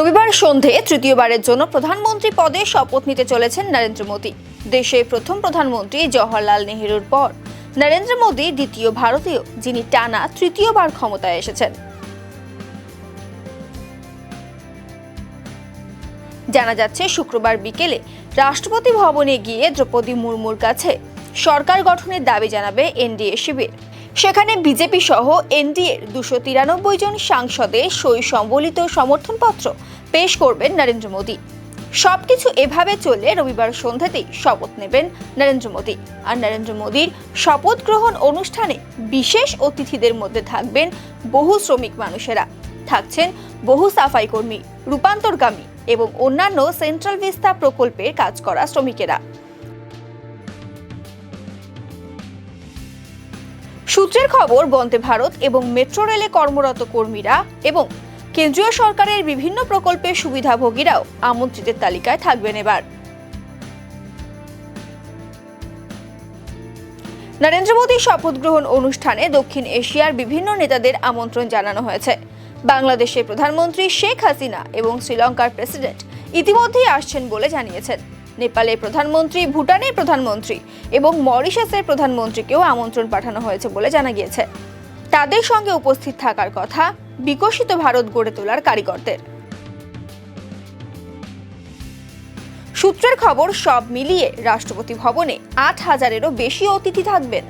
রবিবার সন্ধে তৃতীয়বারের জন্য প্রধানমন্ত্রী পদে শপথ নিতে চলেছেন নরেন্দ্র মোদী। দেশের প্রথম প্রধানমন্ত্রী জওহরলাল নেহরুর পর নরেন্দ্র মোদী দ্বিতীয় ভারতীয় যিনি টানা তৃতীয়বার ক্ষমতায় এসেছেন। জানা যাচ্ছে, শুক্রবার বিকেলে রাষ্ট্রপতি ভবনে গিয়ে দ্রৌপদী মুর্মুর কাছে সরকার গঠনের দাবি জানাবে এনডিএ শিবির। সেখানে বিজেপি সহ এনডিএর 293 জন সাংসদের সই সম্বলিত সমর্থনপত্র পেশ করবেন নরেন্দ্র মোদী। সবকিছু এভাবে চললে রবিবার সন্ধ্যাতেই শপথ নেবেন নরেন্দ্র মোদী। আর নরেন্দ্র মোদীর শপথ গ্রহণ অনুষ্ঠানে বিশেষ অতিথিদের মধ্যে থাকবেন বহু শ্রমিক মানুষেরা, থাকছেন বহু সাফাই কর্মী, রূপান্তরকামী এবং অন্যান্য সেন্ট্রাল ভিস্তা প্রকল্পের কাজ করা শ্রমিকেরা। সূত্রের খবর, বন্দে ভারত এবং মেট্রো রেলে কর্মরত কর্মীরা এবং কেন্দ্রীয় সরকারের বিভিন্ন প্রকল্পের সুবিধাভোগীরাও আমন্ত্রিতের তালিকায় থাকবেন। এবার নরেন্দ্র মোদীর শপথ গ্রহণ অনুষ্ঠানে দক্ষিণ এশিয়ার বিভিন্ন নেতাদের আমন্ত্রণ জানানো হয়েছে। বাংলাদেশের প্রধানমন্ত্রী শেখ হাসিনা এবং শ্রীলঙ্কার প্রেসিডেন্ট ইতিমধ্যেই আসছেন বলে জানিয়েছেন। নেপালের প্রধানমন্ত্রী, ভুটানের প্রধানমন্ত্রী এবং মরিশাসের প্রধানমন্ত্রীকেও আমন্ত্রণ পাঠানো হয়েছে বলে জানা গিয়েছে। তাদের সঙ্গে উপস্থিত থাকার কথা বিকশিত ভারত গড়ে তোলার কারিগরদের। সূত্রের খবর, সব মিলিয়ে রাষ্ট্রপতি ভবনে 8,000-এরও বেশি অতিথি থাকবেন।